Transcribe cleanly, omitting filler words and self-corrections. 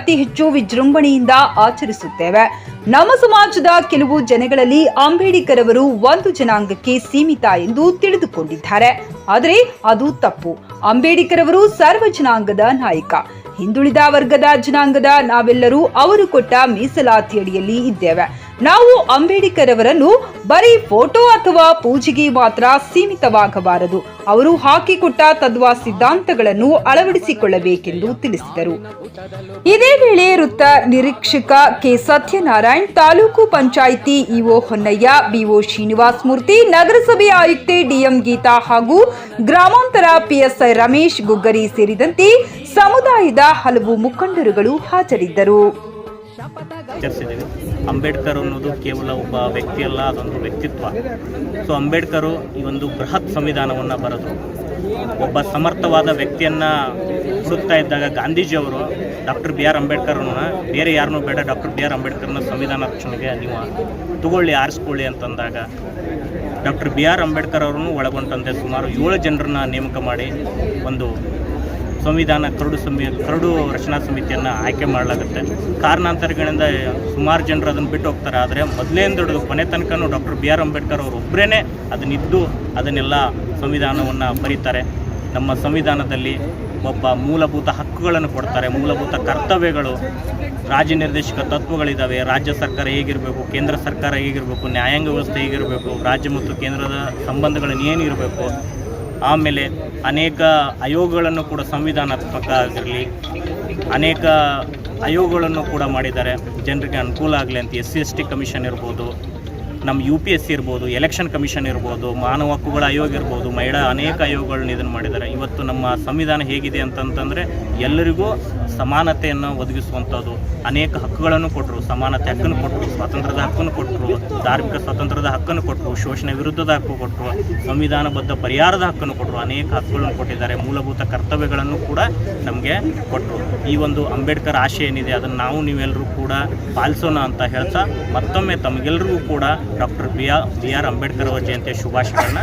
ಅತಿ ಹೆಚ್ಚು ವಿಜೃಂಭಣೆಯಿಂದ ಆಚರಿಸುತ್ತೇವೆ. ನಮ್ಮ ಸಮಾಜದ ಕೆಲವು ಜನಗಳಲ್ಲಿ ಅಂಬೇಡ್ಕರ್ ಅವರು ಒಂದು ಜನಾಂಗಕ್ಕೆ ಸೀಮಿತ ಎಂದು ತಿಳಿದುಕೊಂಡಿದ್ದಾರೆ. ಆದರೆ ಅದು ತಪ್ಪು. ಅಂಬೇಡ್ಕರ್ ಅವರು ಸರ್ವ ಜನಾಂಗದ ನಾಯಕ. ಹಿಂದುಳಿದ ವರ್ಗದ ಜನಾಂಗದ ನಾವೆಲ್ಲರೂ ಅವರು ಕೊಟ್ಟ ಮೀಸಲಾತಿ ಅಡಿಯಲ್ಲಿ ಇದ್ದೇವೆ. ನಾವು ಅಂಬೇಡ್ಕರ್ ಅವರನ್ನು ಬರೀ ಫೋಟೋ ಅಥವಾ ಪೂಜೆಗೆ ಮಾತ್ರ ಸೀಮಿತವಾಗಬಾರದು. ಅವರು ಹಾಕಿಕೊಟ್ಟ ತತ್ವ ಸಿದ್ಧಾಂತಗಳನ್ನು ಅಳವಡಿಸಿಕೊಳ್ಳಬೇಕೆಂದು ತಿಳಿಸಿದರು. ಇದೇ ವೇಳೆ ವೃತ್ತ ನಿರೀಕ್ಷಕ K Satyanarayan, taluk panchayat EO Honnaiah, BO Srinivasa Murthy, ನಗರಸಭೆ ಆಯುಕ್ತೆ ಡಿಎಂ ಗೀತಾ ಹಾಗೂ ಗ್ರಾಮಾಂತರ ಪಿಎಸ್ಐ ರಮೇಶ್ ಗುಗ್ಗರಿ ಸೇರಿದಂತೆ ಸಮುದಾಯದ ಹಲವು ಮುಖಂಡರುಗಳು ಹಾಜರಿದ್ದರು. ಚರ್ಚಿಸಿದ್ದೀವಿ. ಅಂಬೇಡ್ಕರ್ ಅನ್ನೋದು ಕೇವಲ ಒಬ್ಬ ವ್ಯಕ್ತಿಯಲ್ಲ, ಅದೊಂದು ವ್ಯಕ್ತಿತ್ವ. ಸೊ ಅಂಬೇಡ್ಕರು ಈ ಒಂದು ಬೃಹತ್ ಸಂವಿಧಾನವನ್ನು ಬರೆದು ಒಬ್ಬ ಸಮರ್ಥವಾದ ವ್ಯಕ್ತಿಯನ್ನು ಹುಡುಕ್ತಾ ಇದ್ದಾಗ ಗಾಂಧೀಜಿಯವರು ಡಾಕ್ಟರ್ ಬಿ ಆರ್ ಅಂಬೇಡ್ಕರ್ನ ಬೇರೆ ಯಾರನ್ನೂ ಬೇಡ, ಡಾಕ್ಟರ್ ಬಿ ಆರ್ ಅಂಬೇಡ್ಕರ್ನ ಸಂವಿಧಾನ ರಚನೆಗೆ ನೀವು ತಗೊಳ್ಳಿ, ಆರಿಸ್ಕೊಳ್ಳಿ ಅಂತಂದಾಗ ಡಾಕ್ಟರ್ ಬಿ ಆರ್ ಅಂಬೇಡ್ಕರ್ ಅವರನ್ನು ಒಳಗೊಂಡಂತೆ ಸುಮಾರು 7 ಜನರನ್ನು ನೇಮಕ ಮಾಡಿ ಒಂದು ಸಂವಿಧಾನ ಕರಡು ರಚನಾ ಸಮಿತಿಯನ್ನು ಆಯ್ಕೆ ಮಾಡಲಾಗುತ್ತೆ. ಕಾರಣಾಂತರಗಳಿಂದ ಸುಮಾರು ಜನರು ಅದನ್ನು ಬಿಟ್ಟು ಹೋಗ್ತಾರೆ. ಆದರೆ ಮೊದಲೇಂದು ಹಿಡಿದು ಕೊನೆ ತನಕನೂ ಡಾಕ್ಟರ್ ಬಿ ಆರ್ ಅಂಬೇಡ್ಕರ್ ಅವರು ಒಬ್ಬರೇ ಅದನ್ನಿದ್ದು ಅದನ್ನೆಲ್ಲ ಸಂವಿಧಾನವನ್ನು ಬರೀತಾರೆ. ನಮ್ಮ ಸಂವಿಧಾನದಲ್ಲಿ ಒಬ್ಬ ಮೂಲಭೂತ ಹಕ್ಕುಗಳನ್ನು ಕೊಡ್ತಾರೆ, ಮೂಲಭೂತ ಕರ್ತವ್ಯಗಳು, ರಾಜ್ಯ ತತ್ವಗಳಿದ್ದಾವೆ. ರಾಜ್ಯ ಸರ್ಕಾರ ಹೇಗಿರಬೇಕು, ಕೇಂದ್ರ ಸರ್ಕಾರ ಹೇಗಿರಬೇಕು, ನ್ಯಾಯಾಂಗ ವ್ಯವಸ್ಥೆ ಹೇಗಿರಬೇಕು, ರಾಜ್ಯ ಮತ್ತು ಕೇಂದ್ರದ ಸಂಬಂಧಗಳನ್ನು ಏನಿರಬೇಕು. ಆಮೇಲೆ ಅನೇಕ ಆಯೋಗಗಳನ್ನು ಕೂಡ ಸಂವಿಧಾನಾತ್ಮಕ ಆಗಿರಲಿ ಅನೇಕ ಆಯೋಗಗಳನ್ನು ಕೂಡ ಮಾಡಿದ್ದಾರೆ ಜನರಿಗೆ ಅನುಕೂಲ ಆಗಲಿ ಅಂತ. SC/ST ಕಮಿಷನ್ ಇರ್ಬೋದು, ನಮ್ಮ UPSC ಇರ್ಬೋದು, ಎಲೆಕ್ಷನ್ ಕಮಿಷನ್ ಇರ್ಬೋದು, ಮಾನವ ಹಕ್ಕುಗಳ ಆಯೋಗ ಇರ್ಬೋದು, ಮಹಿಳಾ ಅನೇಕ ಆಯೋಗಗಳನ್ನ ಇದನ್ನು ಮಾಡಿದ್ದಾರೆ. ಇವತ್ತು ನಮ್ಮ ಸಂವಿಧಾನ ಹೇಗಿದೆ ಅಂತಂತಂದರೆ ಎಲ್ಲರಿಗೂ ಸಮಾನತೆಯನ್ನು ಒದಗಿಸುವಂಥದ್ದು, ಅನೇಕ ಹಕ್ಕುಗಳನ್ನು ಕೊಟ್ಟರು, ಸಮಾನತೆ ಹಕ್ಕನ್ನು ಕೊಟ್ಟರು, ಸ್ವಾತಂತ್ರ್ಯದ ಹಕ್ಕನ್ನು ಕೊಟ್ಟರು, ಧಾರ್ಮಿಕ ಸ್ವಾತಂತ್ರ್ಯದ ಹಕ್ಕನ್ನು ಕೊಟ್ಟರು, ಶೋಷಣೆ ವಿರುದ್ಧದ ಹಕ್ಕು ಕೊಟ್ಟರು, ಸಂವಿಧಾನಬದ್ಧ ಪರಿಹಾರದ ಹಕ್ಕನ್ನು ಕೊಟ್ಟರು, ಅನೇಕ ಹಕ್ಕುಗಳನ್ನು ಕೊಟ್ಟಿದ್ದಾರೆ. ಮೂಲಭೂತ ಕರ್ತವ್ಯಗಳನ್ನು ಕೂಡ ನಮಗೆ ಕೊಟ್ಟರು. ಈ ಒಂದು ಅಂಬೇಡ್ಕರ್ ಆಶಯ ಏನಿದೆ ಅದನ್ನು ನೀವೆಲ್ಲರೂ ಕೂಡ ಪಾಲಿಸೋಣ ಅಂತ ಹೇಳ್ತಾ ಮತ್ತೊಮ್ಮೆ ತಮಗೆಲ್ಲರಿಗೂ ಕೂಡ ಡಾಕ್ಟರ್ ಬಿ ಆರ್ ಅಂಬೇಡ್ಕರ್ ಅವರ ಜಯಂತಿಯ ಶುಭಾಶಯಗಳನ್ನ.